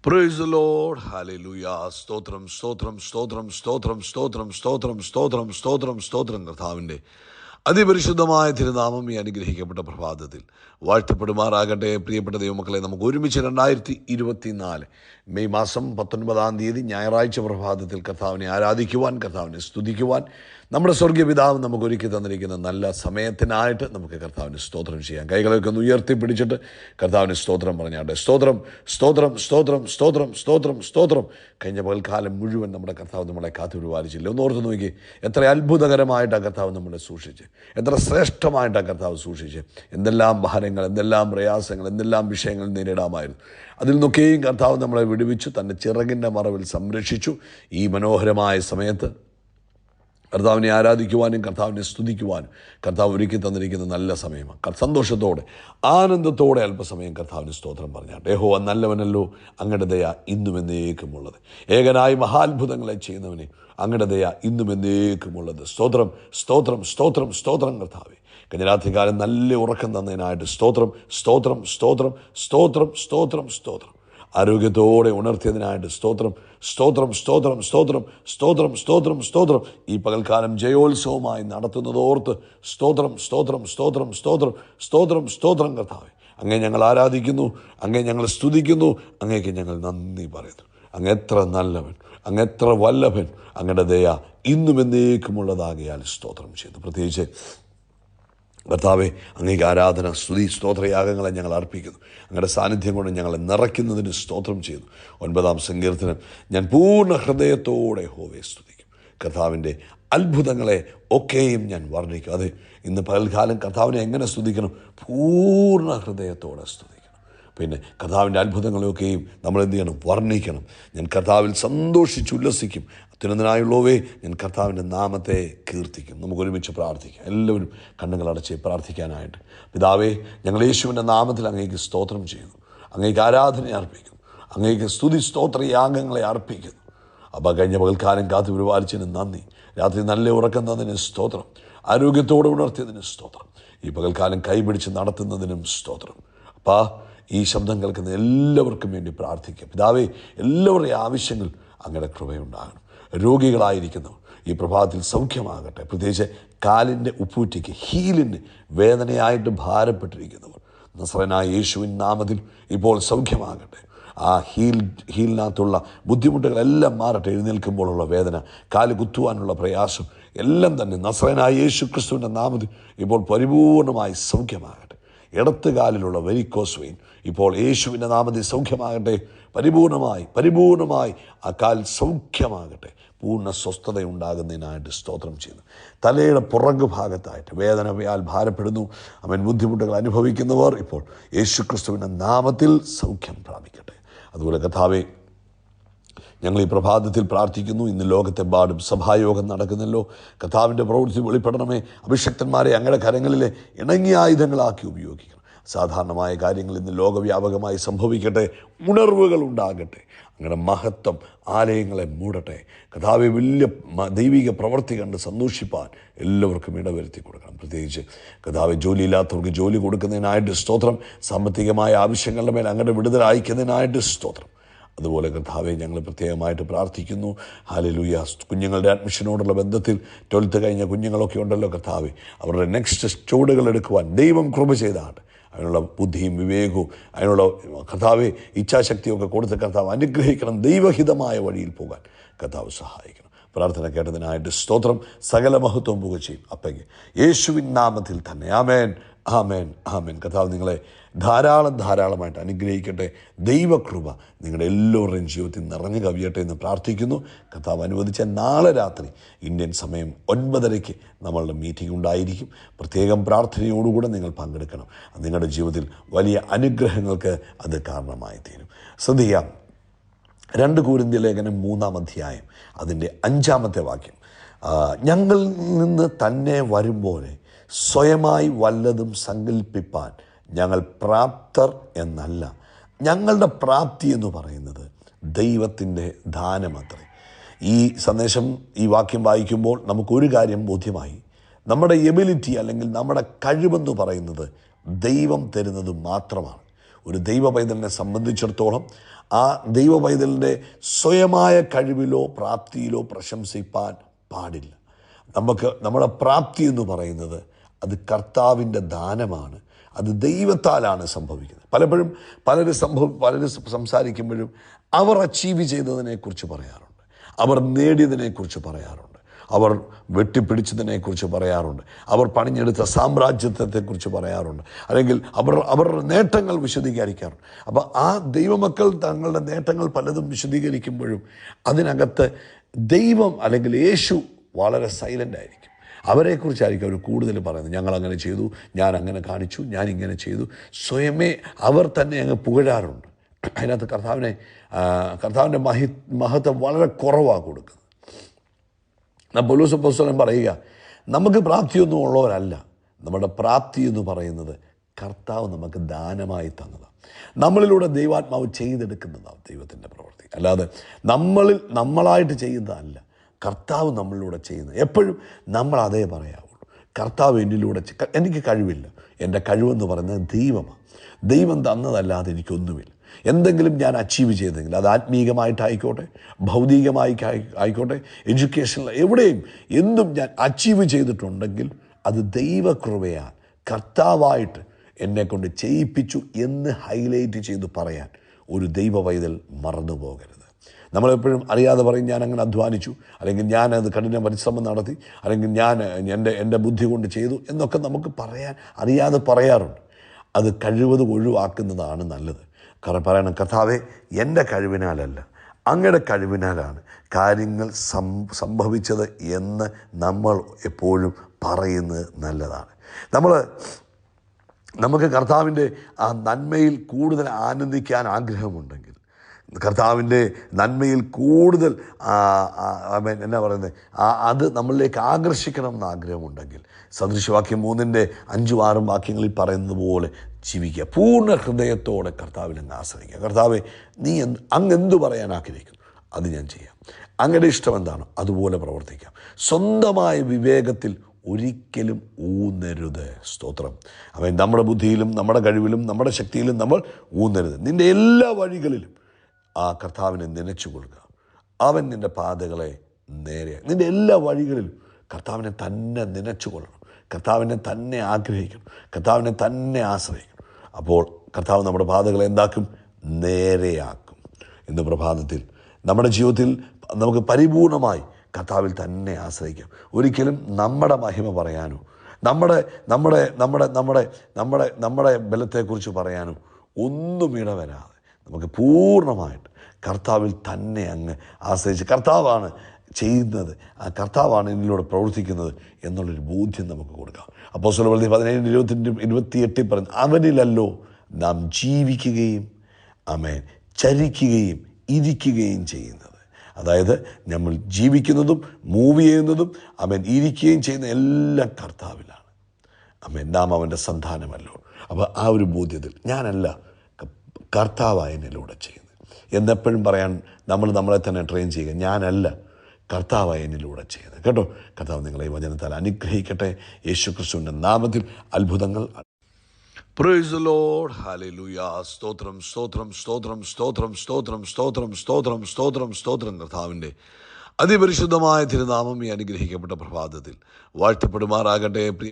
Praise the Lord. Hallelujah. സ്തോത്രം സ്തോത്രം സ്തോത്രം സ്തോത്രം സ്തോത്രം സ്തോത്രം സ്തോത്രം സ്തോത്രം സ്തോത്രം. കർത്താവിൻ്റെ അതിപരിശുദ്ധമായ തിരുനാമം ഈ അനുഗ്രഹിക്കപ്പെട്ട പ്രഭാതത്തിൽ വാഴ്ത്തപ്പെടുമാറാകട്ടെ. പ്രിയപ്പെട്ട ദൈവമക്കളെ, നമുക്ക് ഒരുമിച്ച് 2024 മെയ് മാസം 19 ഞായറാഴ്ച പ്രഭാതത്തിൽ കർത്താവിനെ ആരാധിക്കുവാൻ, കർത്താവിനെ സ്തുതിക്കുവാൻ നമ്മുടെ സ്വർഗീയ പിതാവ് നമുക്ക് ഒരുക്കി തന്നിരിക്കുന്ന നല്ല സമയത്തിനായിട്ട് നമുക്ക് കർത്താവിന് സ്തോത്രം ചെയ്യാം. കൈകളൊക്കെ ഒന്ന് ഉയർത്തിപ്പിടിച്ചിട്ട് കർത്താവിന് സ്തോത്രം പറഞ്ഞാട്ടെ. സ്തോത്രം സ്തോത്രം സ്തോത്രം സ്തോത്രം സ്തോത്രം സ്തോത്രം. കഴിഞ്ഞ പകൽക്കാലം മുഴുവൻ നമ്മുടെ കർത്താവ് നമ്മളെ കാത്തുപരിപാലിച്ചില്ല. ഒന്ന് ഓർത്ത് നോക്കി, എത്ര അത്ഭുതകരമായിട്ടാണ് കർത്താവ് നമ്മളെ സൂക്ഷിച്ച്, എത്ര ശ്രേഷ്ഠമായിട്ടാണ് കർത്താവ് സൂക്ഷിച്ച്. എന്തെല്ലാം ഭാരങ്ങൾ, എന്തെല്ലാം പ്രയാസങ്ങൾ, എന്തെല്ലാം വിഷയങ്ങൾ നേരിടാമായിരുന്നു. അതിൽ നിന്നൊക്കെയും കർത്താവ് നമ്മളെ വിടുവിച്ചു, തൻ്റെ ചിറകിൻ്റെ മറവിൽ സംരക്ഷിച്ചു. ഈ മനോഹരമായ സമയത്ത് കർത്താവിനെ ആരാധിക്കുവാനും കർത്താവിനെ സ്തുതിക്കുവാനും കർത്താവ് ഒരുക്കി തന്നിരിക്കുന്ന നല്ല സമയമാണ്. സന്തോഷത്തോടെ ആനന്ദത്തോടെ അല്പസമയം കർത്താവിന് സ്തോത്രം പറഞ്ഞാട്ടെ. യഹോവ നല്ലവനല്ലോ, അങ്ങയുടെ ദയ ഇന്നും എന്നേക്കുമുള്ളത്. ഏകനായി മഹാത്ഭുതങ്ങളെ ചെയ്യുന്നവനെ, അങ്ങയുടെ ദയ ഇന്നും എന്നേക്കുമുള്ളത്. സ്തോത്രം സ്തോത്രം സ്തോത്രം സ്തോത്രം. കർത്താവെ, കഴിഞ്ഞ രാത്രികാലം നല്ല ഉറക്കം തന്നതിനായിട്ട് സ്തോത്രം സ്തോത്രം സ്തോത്രം സ്തോത്രം സ്തോത്രം സ്തോത്രം. ആരോഗ്യത്തോടെ ഉണർത്തിയതിനായിട്ട് സ്തോത്രം സ്തോത്രം സ്തോത്രം സ്തോത്രം സ്തോത്രം സ്തോത്രം സ്തോത്രം. ഈ പകൽക്കാലം ജയോത്സവമായി നടത്തുന്നതോർത്ത് സ്തോത്രം സ്തോത്രം സ്തോത്രം സ്തോത്രം സ്തോത്രം സ്തോത്രം. കർത്താവെ, അങ്ങേ ഞങ്ങൾ ആരാധിക്കുന്നു, അങ്ങേ ഞങ്ങൾ സ്തുതിക്കുന്നു, അങ്ങേക്ക് ഞങ്ങൾ നന്ദി പറയുന്നു. അങ്ങ് എത്ര നല്ലവൻ, അങ്ങ് എത്ര വല്ലഭൻ, അങ്ങയുടെ ദയ ഇന്നും എന്നേക്കുമുള്ളതാകിയാൽ സ്തോത്രം ചെയ്തു. പ്രത്യേകിച്ച് കർത്താവെ, അങ്ങേക്ക് ആരാധന, സ്തുതി, സ്തോത്രയാഗങ്ങളെ ഞങ്ങൾ അർപ്പിക്കുന്നു. അങ്ങയുടെ സാന്നിധ്യം കൊണ്ട് ഞങ്ങളെ നിറയ്ക്കുന്നതിന് സ്തോത്രം ചെയ്തു. 9-ാം സങ്കീർത്തനം, ഞാൻ പൂർണ്ണ ഹൃദയത്തോടെ യഹോവയെ സ്തുതിക്കും. കർത്താവിൻ്റെ അത്ഭുതങ്ങളെ ഒക്കെയും ഞാൻ വർണ്ണിക്കും. അത് ഇന്ന് പകൽക്കാലം കർത്താവിനെ എങ്ങനെ സ്തുതിക്കണം? പൂർണ്ണ ഹൃദയത്തോടെ സ്തുതിക്കണം. പിന്നെ കർത്താവിൻ്റെ അത്ഭുതങ്ങളെയൊക്കെയും നമ്മൾ എന്ത് ചെയ്യണം? വർണ്ണിക്കണം. ഞാൻ കർത്താവിൽ സന്തോഷിച്ചുല്ലസിക്കും. അത്യുന്നതനായുള്ളവേ, ഞാൻ കർത്താവിൻ്റെ നാമത്തെ കീർത്തിക്കും. നമുക്ക് ഒരുമിച്ച് പ്രാർത്ഥിക്കാം. എല്ലാവരും കണ്ണുകളടച്ച് പ്രാർത്ഥിക്കാനായിട്ട്. പിതാവേ, ഞങ്ങൾ യേശുവിൻ്റെ നാമത്തിൽ അങ്ങേക്ക് സ്തോത്രം ചെയ്യുന്നു, അങ്ങേക്ക് ആരാധന അർപ്പിക്കുന്നു, അങ്ങേക്ക് സ്തുതി സ്തോത്ര യാഗങ്ങളെ അർപ്പിക്കുന്നു. അപ്പോൾ കഴിഞ്ഞ പകൽക്കാലം കാത്തു പരിപാലിച്ചതിന് നന്ദി. രാത്രി നല്ല ഉറക്കം തന്നതിന് സ്തോത്രം. ആരോഗ്യത്തോടെ ഉണർത്തിയതിന് സ്തോത്രം. ഈ പകൽക്കാലം കൈപിടിച്ച് നടത്തുന്നതിനും സ്തോത്രം. അപ്പോൾ ഈ ശബ്ദം കേൾക്കുന്ന എല്ലാവർക്കും വേണ്ടി പ്രാർത്ഥിക്കാം. പിതാവേ, എല്ലാവരുടെയും ആവശ്യങ്ങൾ അങ്ങയുടെ കൃപയുണ്ടാകണം. രോഗികളായിരിക്കുന്നവർ ഈ പ്രഭാതത്തിൽ സൗഖ്യമാകട്ടെ. പ്രത്യേകിച്ച് കാലിൻ്റെ ഉപ്പൂറ്റിക്ക്, ഹീലിന് വേദനയായിട്ട് ഭാരപ്പെട്ടിരിക്കുന്നവർ നസ്രയനായ യേശുവിൻ നാമത്തിൽ ഇപ്പോൾ സൗഖ്യമാകട്ടെ. ആ ഹീലിനകത്തുള്ള ബുദ്ധിമുട്ടുകളെല്ലാം മാറട്ടെ. എഴുന്നേൽക്കുമ്പോഴുള്ള വേദന, കാല് കുത്തുവാനുള്ള പ്രയാസം എല്ലാം തന്നെ നസ്രയനായ യേശു ക്രിസ്തുവിൻ്റെ നാമത്തിൽ ഇപ്പോൾ പരിപൂർണമായി സൗഖ്യമാകട്ടെ. ഇടത്തുകാലിലുള്ള വെരിക്കോസ് വെയിൻ ഇപ്പോൾ യേശുവിൻ്റെ നാമത്തിൽ സൗഖ്യമാകട്ടെ. പരിപൂർണമായി ആ കാൽ സൗഖ്യമാകട്ടെ. പൂർണ്ണ സ്വസ്ഥതയുണ്ടാകുന്നതിനായിട്ട് സ്തോത്രം ചെയ്യുന്നു. തലയുടെ പുറകു ഭാഗത്തായിട്ട് വേദനയാൽ ഭാരപ്പെടുന്നു, അവൻ ബുദ്ധിമുട്ടുകൾ അനുഭവിക്കുന്നവർ ഇപ്പോൾ യേശുക്രിസ്തുവിൻ്റെ നാമത്തിൽ സൗഖ്യം പ്രാപിക്കട്ടെ. അതുപോലെ കർത്താവേ, ഞങ്ങൾ ഈ പ്രഭാതത്തിൽ പ്രാർത്ഥിക്കുന്നു. ഇന്ന് ലോകത്തെമ്പാടും സഭായോഗം നടക്കുന്നല്ലോ. കർത്താവിൻ്റെ പ്രവൃത്തി വെളിപ്പെടണമേ. അഭിഷക്തന്മാരെ അങ്ങയുടെ കരങ്ങളിലെ ഇണങ്ങിയ ആയുധങ്ങളാക്കി ഉപയോഗിക്കണം. സാധാരണമായ കാര്യങ്ങൾ ഇന്ന് ലോകവ്യാപകമായി സംഭവിക്കട്ടെ. ഉണർവുകൾ ഉണ്ടാകട്ടെ. അങ്ങയുടെ മഹത്വം ആലയങ്ങളെ മൂടട്ടെ. കർത്താവെ, വലിയ ദൈവിക പ്രവൃത്തി കണ്ട് സന്തോഷിപ്പാൻ എല്ലാവർക്കും ഇടവരുത്തി കൊടുക്കണം. പ്രത്യേകിച്ച് കർത്താവെ, ജോലിയില്ലാത്തവർക്ക് ജോലി കൊടുക്കുന്നതിനായിട്ട് സ്തോത്രം. സാമ്പത്തികമായ ആവശ്യങ്ങളുടെ മേൽ അങ്ങയുടെ വിടുതൽ അയക്കുന്നതിനായിട്ട് സ്തോത്രം. അതുപോലെ കർത്താവെ, ഞങ്ങൾ പ്രത്യേകമായിട്ട് പ്രാർത്ഥിക്കുന്നു. ഹല്ലേലൂയ. കുഞ്ഞുങ്ങളുടെ അഡ്മിഷനോടുള്ള ബന്ധത്തിൽ 12th കഴിഞ്ഞ കുഞ്ഞുങ്ങളൊക്കെ ഉണ്ടല്ലോ കർത്താവെ, അവരുടെ നെക്സ്റ്റ് ചുവടുകൾ എടുക്കുവാൻ ദൈവം കൃപ ചെയ്താണ്. അതിനുള്ള ബുദ്ധിയും വിവേകവും അതിനുള്ള കർത്താവെ ഇച്ഛാശക്തിയൊക്കെ കൊടുത്ത് കർത്താവ് അനുഗ്രഹിക്കണം. ദൈവഹിതമായ വഴിയിൽ പോകാൻ കർത്താവ് സഹായിക്കണം. പ്രാർത്ഥന കേട്ടതിനായിട്ട് സ്തോത്രം. സകല മഹത്വം പുകഴ്ചയും അപ്പയ്ക്ക് യേശുവിൻ നാമത്തിൽ തന്നെ. ആമേൻ ആമേൻ ആമേൻ. കർത്താവ് നിങ്ങളെ ധാരാളമായിട്ട് അനുഗ്രഹിക്കട്ടെ. ദൈവകൃപ നിങ്ങളുടെ എല്ലാവരുടെയും ജീവിതത്തിൽ നിറഞ്ഞു കവിയട്ടെ എന്ന് പ്രാർത്ഥിക്കുന്നു. കർത്താവ് അനുവദിച്ച നാളെ രാത്രി ഇന്ത്യൻ സമയം 9:30 നമ്മളുടെ മീറ്റിംഗ് ഉണ്ടായിരിക്കും. പ്രത്യേകം പ്രാർത്ഥനയോടുകൂടെ നിങ്ങൾ പങ്കെടുക്കണം. നിങ്ങളുടെ ജീവിതത്തിൽ വലിയ അനുഗ്രഹങ്ങൾക്ക് അത് കാരണമായി തീരും. ശ്രദ്ധിക്കാം. 2 കൊരിന്ത്യർ ലേഖനം 3-ാം അധ്യായം അതിൻ്റെ 5-ാമത്തെ വാക്യം, ഞങ്ങളിൽ നിന്ന് തന്നെ വരുമ്പോലെ സ്വയമായി വല്ലതും സങ്കല്പിപ്പാൻ ഞങ്ങൾ പ്രാപ്തർ എന്നല്ല. ഞങ്ങളുടെ പ്രാപ്തി എന്ന് പറയുന്നത് ദൈവത്തിൻ്റെ ദാനമത്രേ. ഈ സന്ദേശം, ഈ വാക്യം വായിക്കുമ്പോൾ നമുക്കൊരു കാര്യം ബോധ്യമായി. നമ്മുടെ എബിലിറ്റി അല്ലെങ്കിൽ നമ്മുടെ കഴിവെന്ന് പറയുന്നത് ദൈവം തരുന്നത് മാത്രമാണ്. ഒരു ദൈവ പൈതലിനെ സംബന്ധിച്ചിടത്തോളം ആ ദൈവ പൈതലിൻ്റെ സ്വയമായ കഴിവിലോ പ്രാപ്തിയിലോ പ്രശംസിപ്പാൻ പാടില്ല. നമ്മുടെ പ്രാപ്തി എന്ന് പറയുന്നത് അത് കർത്താവിൻ്റെ ദാനമാണ്. അത് ദൈവത്താലാണ് സംഭവിക്കുന്നത്. പലപ്പോഴും പലരും സംസാരിക്കുമ്പോഴും അവർ അച്ചീവ് ചെയ്തതിനെക്കുറിച്ച് പറയാറുണ്ട്, അവർ നേടിയതിനെക്കുറിച്ച് പറയാറുണ്ട്, അവർ വെട്ടിപ്പിടിച്ചതിനെക്കുറിച്ച് പറയാറുണ്ട്, അവർ പണിഞ്ഞെടുത്ത സാമ്രാജ്യത്വത്തെക്കുറിച്ച് പറയാറുണ്ട്, അല്ലെങ്കിൽ അവരുടെ നേട്ടങ്ങൾ വിശദീകരിക്കാറുണ്ട്. അപ്പോൾ ആ ദൈവമക്കൾ തങ്ങളുടെ നേട്ടങ്ങൾ പലതും വിശദീകരിക്കുമ്പോഴും അതിനകത്ത് ദൈവം അല്ലെങ്കിൽ യേശു വളരെ സൈലൻ്റ് ആയിരിക്കും. അവരെക്കുറിച്ചായിരിക്കും അവർ കൂടുതൽ പറയുന്നത്. ഞങ്ങളങ്ങനെ ചെയ്തു, ഞാൻ അങ്ങനെ കാണിച്ചു, ഞാൻ ഇങ്ങനെ ചെയ്തു. സ്വയമേ അവർ തന്നെ അങ്ങ് പുകഴാറുണ്ട്. അതിനകത്ത് കർത്താവിൻ്റെ മഹത്വം വളരെ കുറവാണ് കൊടുക്കുന്നത്. പൗലോസ് അപ്പോസ്തലൻ പറയുക, നമുക്ക് പ്രാപ്തിയൊന്നും ഉള്ളവരല്ല, നമ്മുടെ പ്രാപ്തി എന്ന് പറയുന്നത് കർത്താവ് നമുക്ക് ദാനമായി തന്നതാണ്. നമ്മളിലൂടെ ദൈവാത്മാവ് ചെയ്തെടുക്കുന്നതാണ് ദൈവത്തിൻ്റെ പ്രവൃത്തി. അല്ലാതെ നമ്മളായിട്ട് ചെയ്യുന്നതല്ല, കർത്താവ് നമ്മളിലൂടെ ചെയ്യുന്നത്. എപ്പോഴും നമ്മൾ അതേ പറയാവുള്ളൂ. കർത്താവ് എന്നിലൂടെ, എനിക്ക് കഴിവില്ല, എൻ്റെ കഴിവെന്ന് പറയുന്നത് ദൈവമാണ്. ദൈവം തന്നതല്ലാതെ എനിക്കൊന്നുമില്ല. എന്തെങ്കിലും ഞാൻ അച്ചീവ് ചെയ്തെങ്കിൽ അത് ആത്മീകമായിട്ടായിക്കോട്ടെ, ഭൗതികമായി ആയിക്കോട്ടെ, എഡ്യൂക്കേഷനിൽ എവിടെയും എന്തും ഞാൻ അച്ചീവ് ചെയ്തിട്ടുണ്ടെങ്കിൽ അത് ദൈവകൃപയാൽ കർത്താവായിട്ട് എന്നെക്കൊണ്ട് ചെയ്യിപ്പിച്ചു എന്ന് ഹൈലൈറ്റ് ചെയ്ത് പറയാൻ ഒരു ദൈവ പൈതൽ മറന്നു പോകരുത്. നമ്മളെപ്പോഴും അറിയാതെ പറയും, ഞാൻ അങ്ങനെ അധ്വാനിച്ചു, അല്ലെങ്കിൽ ഞാനത് കഠിന പരിശ്രമം നടത്തി, അല്ലെങ്കിൽ ഞാൻ എൻ്റെ ബുദ്ധി കൊണ്ട് ചെയ്തു എന്നൊക്കെ നമുക്ക് അറിയാതെ പറയാറുണ്ട്. അത് കഴിവതും ഒഴിവാക്കുന്നതാണ് നല്ലത്. കാരണം പറയണം, കർത്താവേ, എൻ്റെ കഴിവിനാലല്ല, അങ്ങയുടെ കഴിവിനാലാണ് കാര്യങ്ങൾ സംഭവിച്ചത് എന്ന് നമ്മൾ എപ്പോഴും പറയുന്നത് നല്ലതാണ്. നമുക്ക് കർത്താവിൻ്റെ ആ നന്മയിൽ കൂടുതൽ ആനന്ദിക്കാൻ ആഗ്രഹമുണ്ടെങ്കിൽ, കർത്താവിൻ്റെ നന്മയിൽ കൂടുതൽ എന്നാ പറയുന്നത്, അത് നമ്മളിലേക്ക് ആകർഷിക്കണം എന്ന് ആഗ്രഹമുണ്ടെങ്കിൽ, സദൃശവാക്യം 3:5-6 വാക്യങ്ങളിൽ പറയുന്നത് പോലെ ജീവിക്കുക. പൂർണ്ണ ഹൃദയത്തോടെ കർത്താവിൽ അങ്ങ് ആശ്രയിക്കുക. കർത്താവെ, നീ അങ്ങെന്തു പറയാൻ ആഗ്രഹിക്കുന്നു അത് ഞാൻ ചെയ്യാം, അങ്ങയുടെ ഇഷ്ടം എന്താണോ അതുപോലെ പ്രവർത്തിക്കാം. സ്വന്തമായ വിവേകത്തിൽ ഒരിക്കലും ഊന്നരുത്. സ്തോത്രം. അവൻ നമ്മുടെ ബുദ്ധിയിലും നമ്മുടെ കഴിവിലും നമ്മുടെ ശക്തിയിലും നമ്മൾ ഊന്നരുത്. നിൻ്റെ എല്ലാ വഴികളിലും ആ കർത്താവിനെ നനച്ചു കൊള്ളുക. അവൻ നിൻ്റെ പാതകളെ നേരെയാക്കും. നിൻ്റെ എല്ലാ വഴികളിലും കർത്താവിനെ തന്നെ നനച്ചു കൊള്ളണം, കർത്താവിനെ തന്നെ ആഗ്രഹിക്കണം, കർത്താവിനെ തന്നെ ആശ്രയിക്കണം. അപ്പോൾ കർത്താവ് നമ്മുടെ പാതകളെ എന്താക്കും? നേരെയാക്കും. ഇന്ന് പ്രഭാതത്തിൽ നമ്മുടെ ജീവിതത്തിൽ നമുക്ക് പരിപൂർണമായി കർത്താവിൽ തന്നെ ആശ്രയിക്കാം. ഒരിക്കലും നമ്മുടെ മഹിമ പറയാനോ നമ്മുടെ ബലത്തെക്കുറിച്ച് പറയാനോ ഒന്നും ഇടവരാതെ നമുക്ക് പൂർണ്ണമായിട്ട് കർത്താവിൽ തന്നെ അങ്ങ് ആശ്രയിച്ച്, കർത്താവാണ് ചെയ്യുന്നത്, ആ കർത്താവാണ് എന്നിലൂടെ പ്രവർത്തിക്കുന്നത് എന്നുള്ളൊരു ബോധ്യം നമുക്ക് കൊടുക്കാം. അപ്പോസ്തലപ്രവൃത്തി 17:28 പറയുന്നു, അവനിലല്ലോ നാം ജീവിക്കുകയും ചരിക്കുകയും ഇരിക്കുകയും ചെയ്യുന്നത്. അതായത് നമ്മൾ ജീവിക്കുന്നതും മൂവ് ചെയ്യുന്നതും ഇരിക്കുകയും ചെയ്യുന്ന എല്ലാം കർത്താവിലാണ്. നാം അവൻ്റെ സന്താനമല്ലോ. അപ്പോൾ ആ ഒരു ബോധ്യത്തിൽ ഞാനല്ല, കർത്താവായ എന്നിലൂടെ ചെയ്യുന്നത് എന്നെപ്പോഴും പറയാൻ നമ്മളെ തന്നെ ട്രെയിൻ ചെയ്യുക. ഞാനല്ല, കർത്താവായ എന്നിലൂടെ ചെയ്യുന്നത്. കേട്ടോ, കർത്താവ് നിങ്ങളെ ഈ വചനത്താൽ അനുഗ്രഹിക്കട്ടെ. യേശുക്രിസ്തുവിൻ്റെ നാമത്തിൽ അത്ഭുതങ്ങൾ. Praise the Lord. ഹല്ലേലൂയ. സ്തോത്രം സ്തോത്രം സ്തോത്രം സ്തോത്രം സ്തോത്രം സ്തോത്രം സ്തോത്രം സ്തോത്രം സ്തോത്രം. കർത്താവിൻ്റെ അതിപരിശുദ്ധമായ തിരുനാമം ഈ അനുഗ്രഹിക്കപ്പെട്ട പ്രഭാതത്തിൽ വാഴ്ത്തപ്പെടുമാറാകട്ടെ.